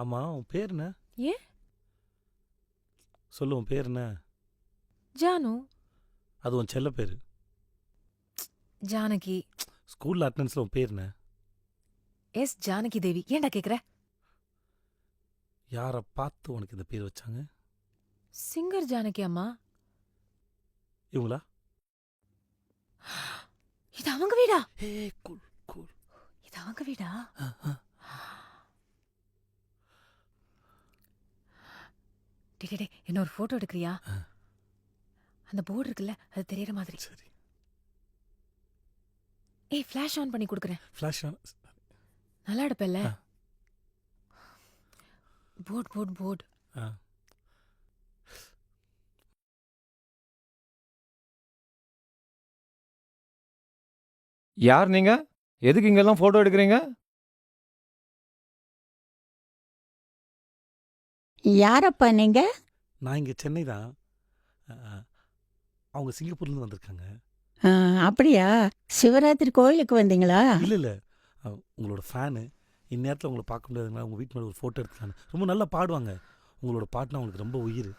ஆமா, உன் பேர் என்ன? ஏன்? சொல்லு, உன் பேர் என்ன? ஜானு. அது உன் செல்ல பேரு. ஜானகி. ஸ்கூல்ல அட்டெண்டன்ஸ்ல உன் பேர் என்ன? எஸ் ஜானகி தேவி. ஏன்டா கேக்குற? யாரை பார்த்து உனக்கு இந்த பேர் வச்சாங்க? சிங்கர் ஜானகி அம்மா. இவங்களா? இது அவங்க வீடா? ஏ கூல் கூல். இது அவங்க வீடா? டே என்ன ஒரு போட்டோ எடுக்கிறியா? அந்த போர்டு இருக்குல்ல, அது தெரியற மாதிரி. சரி. ஏய், ஃபிளாஷ் ஆன் பண்ணி கொடுக்குறேன். Flash on. நல்லா எடுப்பல்ல? Board board board. யார் நீங்க? எதுக்கு இங்கெல்லாம் போட்டோ எடுக்கிறீங்க? யாரப்பா நீங்க? நான் இங்கே சென்னை தான். அவங்க சிங்கப்பூர்லேருந்து வந்திருக்காங்க. அப்படியா? சிவராத்திரி கோயிலுக்கு வந்தீங்களா? இல்லை இல்லை, உங்களோட ஃபேனு. இந்நேரத்தில் உங்களை பார்க்க முடியாதுங்களா? உங்கள் வீட்டு மேலே ஒரு ஃபோட்டோ எடுத்துக்காங்க. ரொம்ப நல்லா பாடுவாங்க. உங்களோட பாட்டுனா அவங்களுக்கு ரொம்ப உயிர்.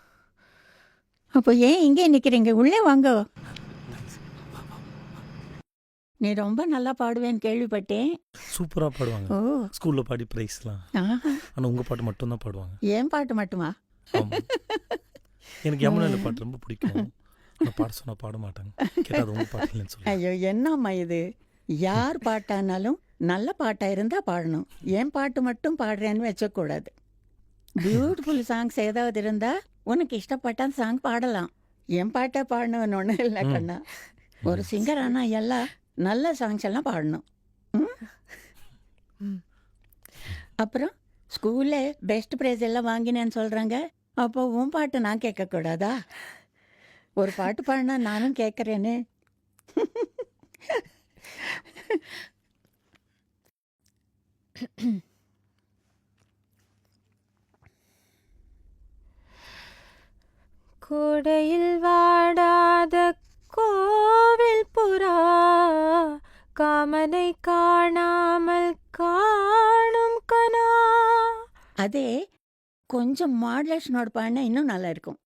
அப்போ ஏன் இங்கே நிற்கிறீங்க? உள்ளே வாங்க. நீ ரொம்ப நல்லா பாடுவேன்னு கேள்விப்பட்டேன். சூப்பராக பாடுவாங்க. ஓ, ஸ்கூலில் பாடி ப்ரைஸ்லாம். ஆனால் உங்கள் பாட்டு மட்டும்தான் பாடுவாங்க. ஏன் பாட்டு மட்டுமா? ஆமாம். எனக்கு யமுனால பாட்டு ரொம்ப பிடிக்கும். ஆனால் பாட சொன்னால் பாட மாட்டாங்க. கேட்டால் அது உங்கள் பாட்டு இல்லைன்னு சொல்லி. ஐயோ, என்னம்மா இது? யார் பாட்டானாலும் நல்ல பாட்டாக இருந்தால் பாடணும். ஏன் பாட்டு மட்டும் பாடுறேன்னு வச்சக்கூடாது. பியூட்டிஃபுல் சாங்ஸ் ஏதாவது இருந்தால் உனக்கு இஷ்டப்பட்ட சாங் பாடலாம். என் பாட்டை பாடணும்னு ஒன்றும் இல்லை கண்ணா. ஒரு சிங்கர் ஆனால் எல்லாம் நல்ல சாங்ஸ் எல்லாம் பாடணும். அப்புறம் ஸ்கூலில் பெஸ்ட் ப்ரைஸ் எல்லாம் வாங்கினேன்னு சொல்கிறாங்க. அப்போ உன் பாட்டு நான் கேட்கக்கூடாதா? ஒரு பாட்டு பாடினா நானும் கேட்குறேன்னு. கோடையில் வாடாத கோவில் புறா காமனை காணாமல் காணும் கனா. அதே கொஞ்சம் மாடுலேஷனோட பாடினா இன்னும் நல்லா இருக்கும்.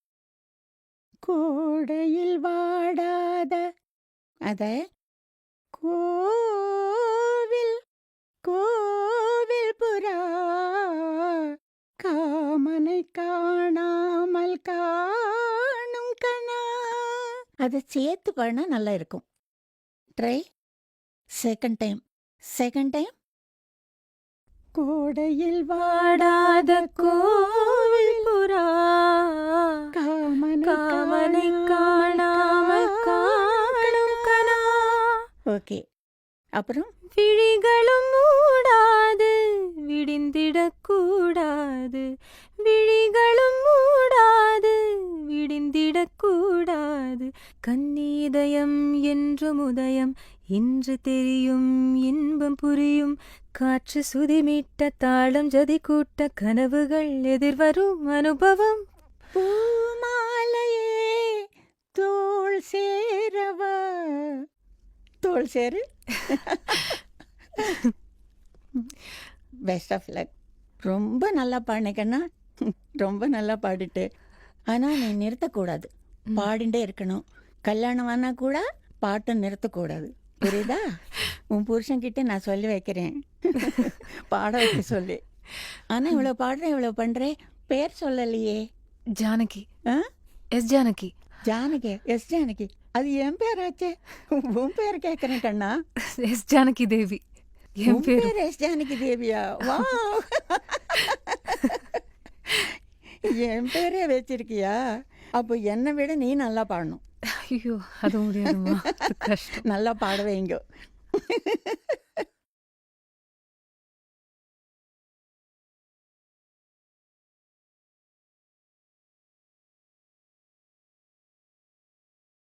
கோடையில் வாடாத அத கோவில் கோவில் புறா காமனை காணாமல் காணும் கனா. அதை சேர்த்து பாடினா நல்லா இருக்கும். ட்ரை. Second time. கோடையில் வாடாத கோவில் புறா காமனை காணாமல் காணும் கனா. ஓகே. அப்புறம் விழிகளும் மூடாது விடிந்திடக்கூடாது, விழிகளும் மூடாது விடிந்திடக்கூடாது. கண்ணீதயம் என்றும் உதயம் இன்று தெரியும் இன்பம் புரியும். காற்று சுதிமிட்ட தாளம் ஜதி கூட்ட கனவுகள் எதிர்வரும் அனுபவம். பூமாலையே தோள் சேரவா. தோள் சேரு. Best of luck. ரொம்ப நல்லா பாடினேக்கண்ணா. ரொம்ப நல்லா பாடிட்டு. ஆனால் நீ நிறுத்தக்கூடாது, பாடிண்டே இருக்கணும். கல்யாணம் ஆனால் கூட பாட்டை நிறுத்தக்கூடாது, புரியுதா? உன் புருஷன்கிட்ட நான் சொல்லி வைக்கிறேன், பாட வைக்க சொல்லி. ஆனால் இவ்வளோ பாடுறேன் இவ்வளோ பண்ணுறேன், பேர் சொல்லலையே. ஜானகி. எஸ் ஜானகி. ஜானகி. எஸ் ஜானகி. அது என் பேராச்சே. உன் பேர் கேட்குறேன் கண்ணா. எஸ் ஜானகி தேவி. என் பேர் எஸ் ஜானகி தேவியா? வா, என் பேரே வச்சிருக்கியா? அப்போ என்னை விட நீ நல்லா பாடணும். ஐயோ, அது முடியாதுமா, கஷ்டம். நல்லா பாட வைங்க.